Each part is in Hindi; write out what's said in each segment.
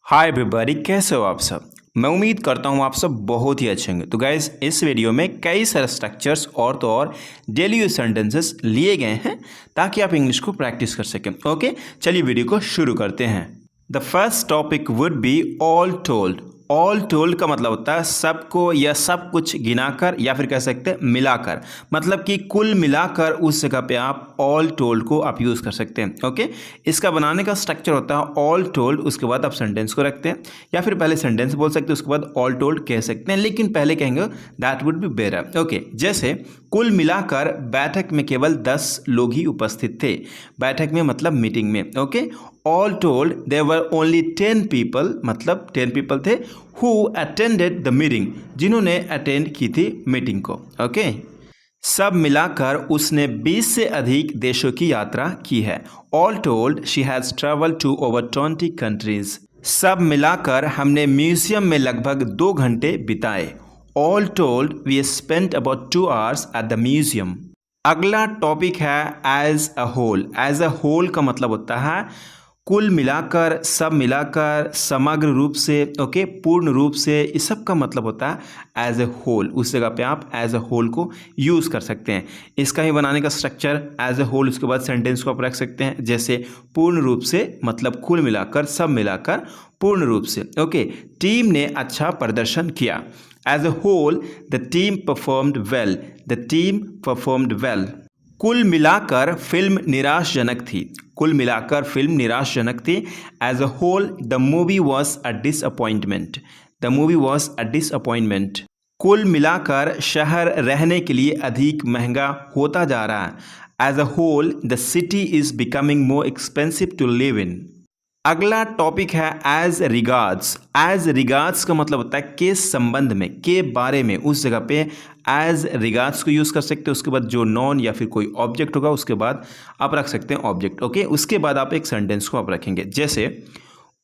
हाय एवरीबॉडी, कैसे हो आप सब। मैं उम्मीद करता हूँ आप सब बहुत ही अच्छे होंगे। तो गाइज, इस वीडियो में कई सारे स्ट्रक्चर्स और डेली यूज सेंटेंसेस लिए गए हैं ताकि आप इंग्लिश को प्रैक्टिस कर सकें। ओके, चलिए वीडियो को शुरू करते हैं। The first topic would be all told. All told का मतलब होता है सबको या सब कुछ गिनाकर, या फिर कह सकते हैं मिलाकर, मतलब कि कुल मिलाकर उस जगह पे आप ऑल टोल्ड को आप यूज़ कर सकते हैं। ओके, इसका बनाने का स्ट्रक्चर होता है ऑल टोल्ड, उसके बाद आप सेंटेंस को रखते हैं, या फिर पहले सेंटेंस बोल सकते हैं उसके बाद ऑल टोल्ड कह सकते हैं, लेकिन पहले कहेंगे that would be better. Okay, जैसे कुल मिलाकर बैठक में केवल 10 लोग ही उपस्थित थे। बैठक में मतलब मीटिंग में। Okay, all told there were only 10 people, मतलब 10 पीपल थे हु अटेंडेड द मीटिंग, जिन्होंने अटेंड की थी मीटिंग को। ओके, सब मिलाकर उसने 20 से अधिक देशों की यात्रा की है। All told she has travelled to over 20 countries. सब मिलाकर हमने म्यूजियम में लगभग 2 घंटे बिताए। All told we spent about 2 hours at the museum. अगला टॉपिक है as a whole. As a whole का मतलब होता है कुल मिलाकर, सब मिलाकर, समग्र रूप से। ओके, पूर्ण रूप से, इस सब का मतलब होता है एज ए होल। उस जगह पे आप एज ए होल को यूज़ कर सकते हैं। इसका ही बनाने का स्ट्रक्चर एज ए होल, उसके बाद सेंटेंस को आप रख सकते हैं, जैसे पूर्ण रूप से मतलब कुल मिलाकर, सब मिलाकर, पूर्ण रूप से। ओके, टीम ने अच्छा प्रदर्शन किया। As a whole the team performed well. The team performed well. कुल मिलाकर फिल्म निराशजनक थी। कुल मिलाकर फिल्म निराशजनक थी। As a whole the movie was a disappointment. The movie was a disappointment. कुल मिलाकर शहर रहने के लिए अधिक महंगा होता जा रहा है। As a whole the city is becoming more expensive to live in. अगला टॉपिक है एज रिगार्ड्स। एज रिगार्ड्स का मतलब होता है के संबंध में, के बारे में। उस जगह पे एज रिगार्ड्स को यूज़ कर सकते हैं। उसके बाद जो नॉन या फिर कोई ऑब्जेक्ट होगा उसके बाद आप रख सकते हैं ऑब्जेक्ट। ओके, उसके बाद आप एक सेंटेंस को आप रखेंगे, जैसे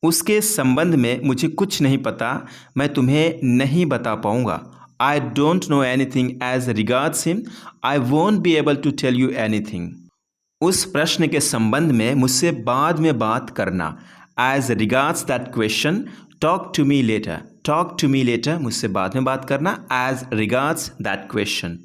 उसके संबंध में मुझे कुछ नहीं पता, मैं तुम्हें नहीं बता पाऊंगा। I don't know anything as regards him, I won't be able to tell you anything. उस प्रश्न के संबंध में मुझसे बाद में बात करना। As regards that question talk to me later. Talk to me later, मुझसे बाद में बात करना, एज रिगार्ड्स दैट क्वेश्चन।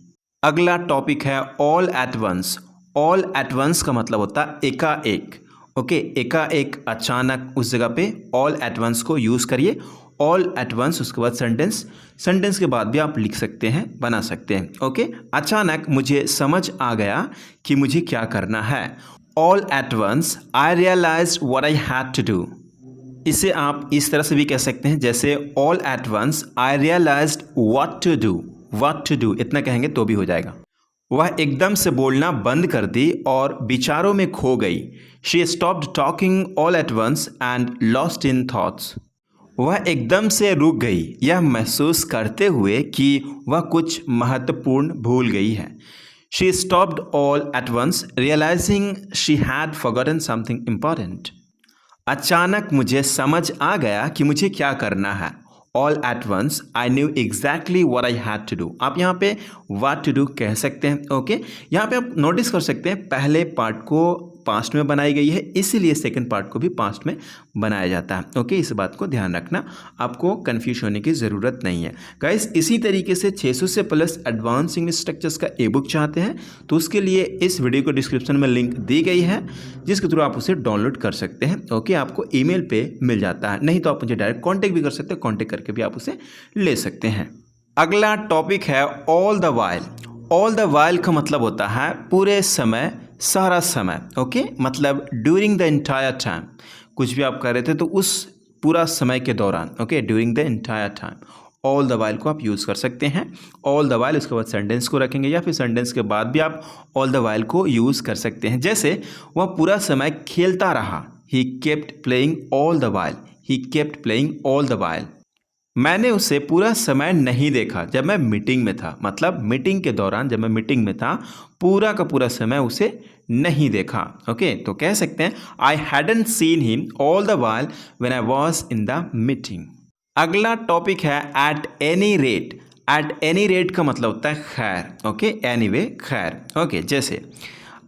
अगला टॉपिक है all at once. All at once का मतलब होता है एकाएक। ओके, एकाएक, अचानक, उस जगह पे ऑल एट वंस को यूज़ करिए। ऑल एट वंस, उसके बाद सेंटेंस, सेंटेंस के बाद भी आप लिख सकते हैं, बना सकते हैं। ओके, अचानक मुझे समझ आ गया कि मुझे क्या करना है। All at once I realised what I had to do. इसे आप इस तरह से भी कह सकते हैं, जैसे all at once I realised what to do. What to do इतना कहेंगे तो भी हो जाएगा। वह एकदम से बोलना बंद कर दी और विचारों में खो गई। She stopped talking all at once and lost in thoughts. वह एकदम से रुक गई, यह महसूस करते हुए कि वह कुछ महत्वपूर्ण भूल गई है। She stopped all at once realising she had forgotten something important. अचानक मुझे समझ आ गया कि मुझे क्या करना है। All at once I knew exactly what I had to do. आप यहाँ पे व्हाट टू डू कह सकते हैं। ओके, यहाँ पे आप नोटिस कर सकते हैं पहले पार्ट को पास्ट में बनाई गई है, इसीलिए सेकंड पार्ट को भी पास्ट में बनाया जाता है। ओके, इस बात को ध्यान रखना, आपको कंफ्यूज होने की ज़रूरत नहीं है। गाइस, इसी तरीके से 600 से प्लस एडवांस इंग्लिश स्ट्रक्चर्स का ई बुक चाहते हैं तो उसके लिए इस वीडियो को डिस्क्रिप्शन में लिंक दी गई है, जिसके थ्रू आप उसे डाउनलोड कर सकते हैं। ओके, आपको ईमेल पे मिल जाता है, नहीं तो आप मुझे डायरेक्ट कॉन्टैक्ट भी कर सकते हैं, कॉन्टैक्ट करके भी आप उसे ले सकते हैं। अगला टॉपिक है all the while. All the while का मतलब होता है पूरे समय, सारा समय। ओके, मतलब ड्यूरिंग द एंटायर टाइम, कुछ भी आप कर रहे थे तो उस पूरा समय के दौरान। Okay, during the entire time all the while को आप यूज़ कर सकते हैं। ऑल द वाइल, उसके बाद सेंटेंस को रखेंगे, या फिर सेंटेंस के बाद भी आप ऑल द वाइल को यूज़ कर सकते हैं, जैसे वह पूरा समय खेलता रहा। He kept playing all the while. He kept playing all the while. मैंने उसे पूरा समय नहीं देखा जब मैं मीटिंग में था, मतलब मीटिंग के दौरान जब मैं मीटिंग में था पूरा का पूरा समय उसे नहीं देखा। ओके, तो कह सकते हैं I hadn't seen him all the while when I was in the meeting. अगला टॉपिक है at any rate. Eight any rate का मतलब होता है खैर। ओके, एनीवे, खैर। ओके, जैसे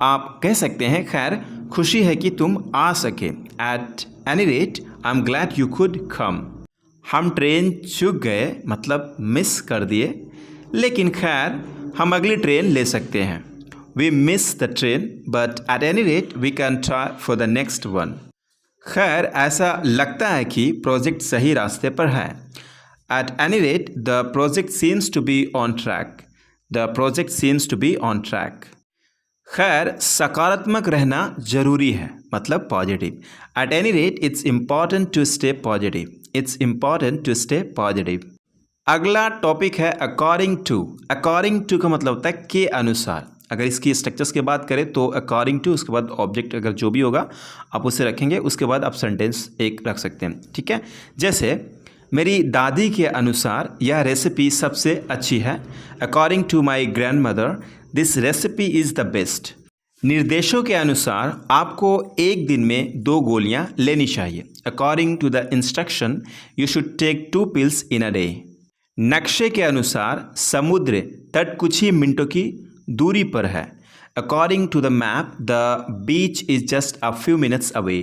आप कह सकते हैं खैर खुशी है कि तुम आ सके। Eight any rate I am glad you could come. हम ट्रेन चूक गए मतलब मिस कर दिए, लेकिन खैर हम अगली ट्रेन ले सकते हैं। We miss the train but at any rate we can try for the next one. खैर ऐसा लगता है कि प्रोजेक्ट सही रास्ते पर है। At any rate the project seems to be on track. The project seems to be on track. खैर सकारात्मक रहना जरूरी है मतलब positive. At any rate it's important to stay positive. It's important to stay positive. अगला टॉपिक है अकॉर्डिंग टू। अकॉर्डिंग टू का मतलब होता है के अनुसार। अगर इसकी स्ट्रक्चर्स की बात करें तो अकॉर्डिंग टू, उसके बाद ऑब्जेक्ट अगर जो भी होगा आप उसे रखेंगे, उसके बाद आप सेंटेंस एक रख सकते हैं, ठीक है। जैसे मेरी दादी के अनुसार यह रेसिपी सबसे अच्छी है। According to my grandmother this recipe is the best. निर्देशों के अनुसार आपको एक दिन में 2 गोलियां लेनी चाहिए। According to the instruction you should take 2 pills in a day. नक्शे के अनुसार समुद्र तट कुछ ही मिनटों की दूरी पर है। According to the map the beach is just a few minutes away.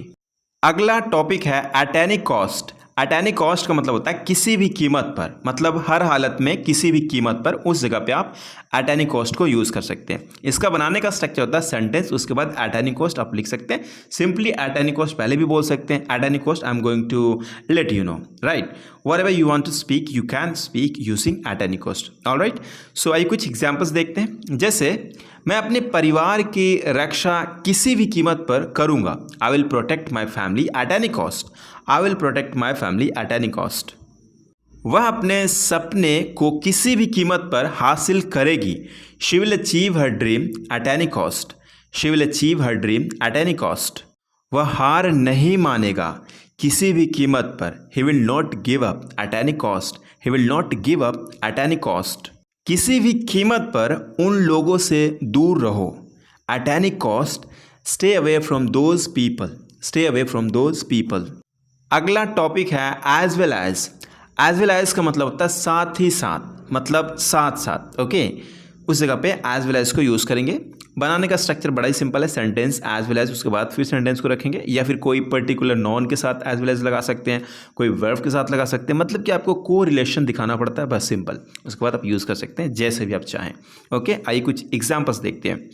अगला टॉपिक है at any cost. At any cost का मतलब होता है किसी भी कीमत पर, मतलब हर हालत में किसी भी कीमत पर, उस जगह पे आप एट एनी कॉस्ट को यूज़ कर सकते हैं। इसका बनाने का स्ट्रक्चर होता है सेंटेंस, उसके बाद एट एनी कॉस्ट आप लिख सकते हैं। सिंपली एट एनी कॉस्ट पहले भी बोल सकते हैं। At any cost I am going to let you know, right. whatever you want to speak you can speak using at any cost, all right। so आइए कुछ एग्जांपल्स देखते हैं। जैसे मैं अपने परिवार की रक्षा किसी भी कीमत पर करूंगा। I will protect my family at any cost. I will protect my family at any cost. वह अपने सपने को किसी भी कीमत पर हासिल करेगी। She will achieve her dream eight any cost. She will achieve her dream eight any cost. वह हार नहीं मानेगा किसी भी कीमत पर। He will not give up at any cost. He will not give up at any cost. किसी भी कीमत पर उन लोगों से दूर रहो। Eight any cost stay away from those people. Stay away from those people. अगला टॉपिक है as well as. As well as का मतलब होता है साथ ही साथ, मतलब साथ साथ, ओके। उस जगह पे एज वेल एज को यूज़ करेंगे। बनाने का स्ट्रक्चर बड़ा ही सिंपल है। सेंटेंस एज वेल एज, उसके बाद फिर सेंटेंस को रखेंगे, या फिर कोई पर्टिकुलर नॉन के साथ एज वेल एज लगा सकते हैं, कोई वर्ब के साथ लगा सकते हैं, मतलब कि आपको को रिलेशन दिखाना पड़ता है, बस सिंपल। उसके बाद आप यूज़ कर सकते हैं जैसे भी आप चाहें, ओके। आइए कुछ एग्जाम्पल्स देखते हैं।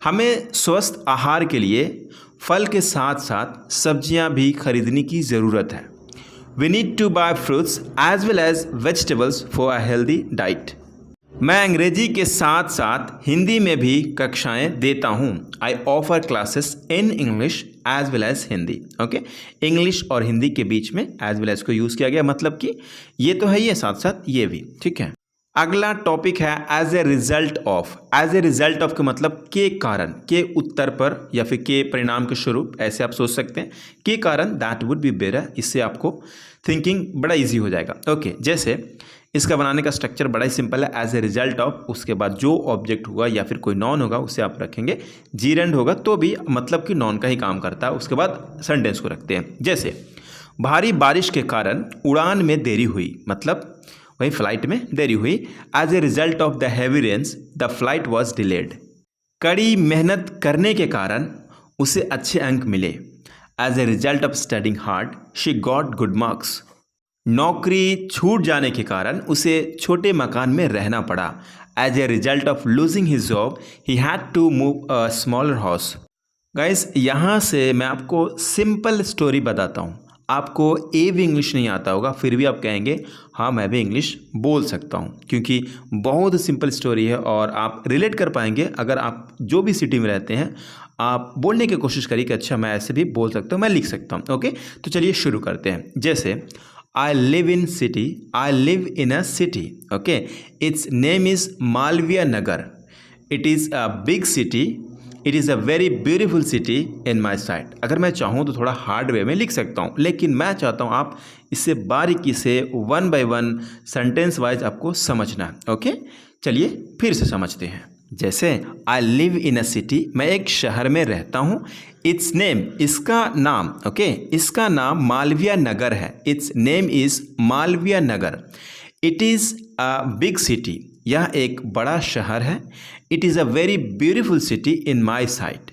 हमें स्वस्थ आहार के लिए फल के साथ साथ सब्जियां भी खरीदने की ज़रूरत है। We need to buy fruits as well as vegetables for a healthy diet. मैं अंग्रेजी के साथ साथ हिंदी में भी कक्षाएं देता हूँ। I offer classes in English as well as Hindi, okay. English और हिंदी के बीच में एज वेल एज को यूज़ किया गया, मतलब कि ये तो है ही है, साथ साथ ये भी, ठीक है। अगला टॉपिक है as a result of. As a result of का मतलब के कारण, के उत्तर पर, या फिर के परिणाम के स्वरूप, ऐसे आप सोच सकते हैं। के कारण दैट वुड बी बेटर, इससे आपको थिंकिंग बड़ा इजी हो जाएगा, ओके। जैसे इसका बनाने का स्ट्रक्चर बड़ा ही सिंपल है। एज ए रिजल्ट ऑफ, उसके बाद जो ऑब्जेक्ट होगा या फिर कोई नॉन होगा उसे आप रखेंगे। जीरेंड होगा तो भी मतलब कि नॉन का ही काम करता है। उसके बाद सेंटेंस को रखते हैं। जैसे भारी बारिश के कारण उड़ान में देरी हुई, मतलब वही फ्लाइट में देरी हुई। As a result of the heavy rains the flight was delayed. कड़ी मेहनत करने के कारण उसे अच्छे अंक मिले। As a result of studying hard she got good marks. नौकरी छूट जाने के कारण उसे छोटे मकान में रहना पड़ा। As a result of losing his job he had to move a smaller house. Guys यहाँ से मैं आपको सिंपल स्टोरी बताता हूँ। आपको ए भी इंग्लिश नहीं आता होगा, फिर भी आप कहेंगे हाँ मैं भी इंग्लिश बोल सकता हूँ, क्योंकि बहुत सिंपल स्टोरी है और आप रिलेट कर पाएंगे। अगर आप जो भी सिटी में रहते हैं आप बोलने की कोशिश करिए कि अच्छा मैं ऐसे भी बोल सकता हूँ, मैं लिख सकता हूँ, ओके। तो चलिए शुरू करते हैं। जैसे I live in city. I live in a city. Okay. Its name is Malviya Nagar. It is a big city. It is a very beautiful city in my sight. अगर मैं चाहूँ तो थोड़ा हार्ड वे में लिख सकता हूँ, लेकिन मैं चाहता हूँ आप इससे बारीकी से 1 by 1 सेंटेंस वाइज आपको समझना है, ओके। चलिए फिर से समझते हैं। जैसे I live in a city, मैं एक शहर में रहता हूँ। इट्स नेम, इसका नाम, ओके, इसका नाम मालविया नगर है। Its name is Malviya Nagar. It is a big city, यह एक बड़ा शहर है। It is a very beautiful city in my sight,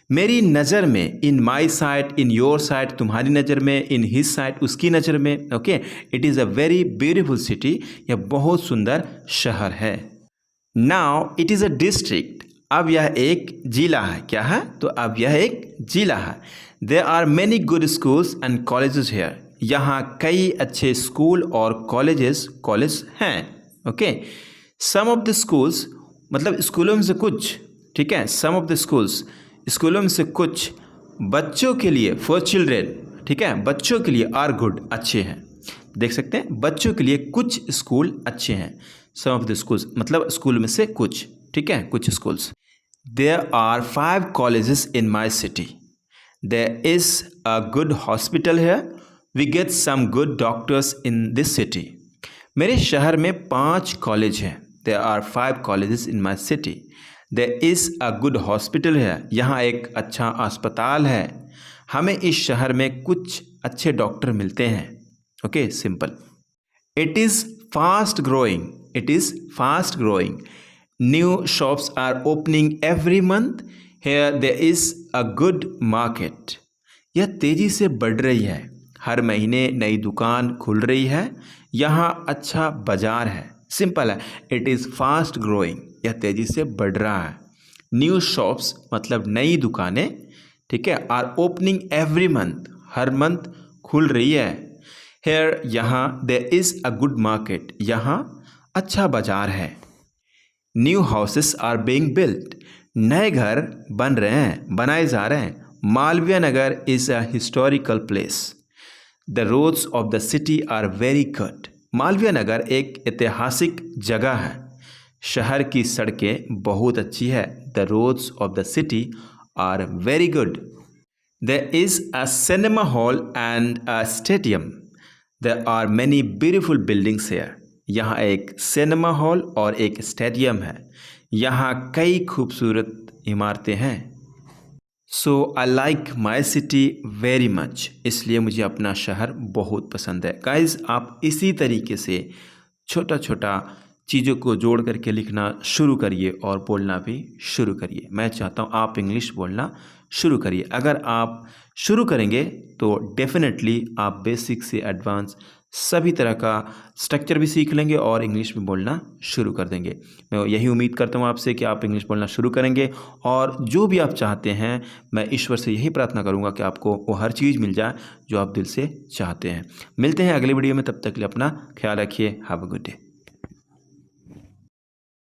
मेरी नज़र में, in my side, in your side, तुम्हारी नज़र में, इन हिज साइड, उसकी नज़र में। Okay, it is a very beautiful city, यह बहुत सुंदर शहर है। Now it is a district, अब यह एक जिला है। क्या है? तो अब यह एक जिला है। There are many good schools and colleges here, यहाँ कई अच्छे स्कूल और कॉलेज हैं। Okay, some of the schools, मतलब स्कूलों में से कुछ, ठीक है, सम ऑफ द स्कूल्स, स्कूलों में से कुछ बच्चों के लिए, फॉर चिल्ड्रेन, ठीक है, बच्चों के लिए, आर गुड, अच्छे हैं। देख सकते हैं, बच्चों के लिए कुछ स्कूल अच्छे हैं। सम ऑफ द स्कूल्स मतलब स्कूल में से कुछ, ठीक है, कुछ schools. There are 5 colleges in my city, there is a good hospital here, we get some good doctors in this city. मेरे शहर में 5 कॉलेज हैं। There are 5 colleges in my city, there is a good hospital है, यहाँ एक अच्छा अस्पताल है, हमें इस शहर में कुछ अच्छे डॉक्टर मिलते हैं। Okay, simple. It is fast growing, it is fast growing, new shops are opening every month, here there is a good market, यह तेज़ी से बढ़ रही है, हर महीने नई दुकान खुल रही है, यहाँ अच्छा बाजार है। सिंपल है, इट इज़ फास्ट ग्रोइंग, यह तेज़ी से बढ़ रहा है। न्यू शॉप्स मतलब नई दुकानें, ठीक है, आर ओपनिंग एवरी मंथ, हर मंथ खुल रही है। हेयर यहाँ, there is a good market, यहाँ अच्छा बाजार है। New houses are being built, नए घर बन रहे हैं, बनाए जा रहे हैं। Malviya Nagar is a historical place, the roads of the city are very good, Malviya Nagar एक ऐतिहासिक जगह है, शहर की सड़कें बहुत अच्छी है। The roads of the city are very good. There is a cinema hall and a stadium, there are many beautiful buildings here, यहाँ एक सिनेमा हॉल और एक स्टेडियम है, यहाँ कई खूबसूरत इमारतें हैं। So I like my city very much, इसलिए मुझे अपना शहर बहुत पसंद है। गाइज़, आप इसी तरीके से छोटा छोटा चीज़ों को जोड़ करके लिखना शुरू करिए और बोलना भी शुरू करिए। मैं चाहता हूँ आप इंग्लिश बोलना शुरू करिए। अगर आप शुरू करेंगे तो डेफिनेटली आप बेसिक से एडवांस सभी तरह का स्ट्रक्चर भी सीख लेंगे और इंग्लिश में बोलना शुरू कर देंगे। मैं यही उम्मीद करता हूँ आपसे कि आप इंग्लिश बोलना शुरू करेंगे और जो भी आप चाहते हैं, मैं ईश्वर से यही प्रार्थना करूँगा कि आपको वो हर चीज़ मिल जाए जो आप दिल से चाहते हैं। मिलते हैं अगली वीडियो में, तब तक के लिए अपना ख्याल रखिए। Have a good day.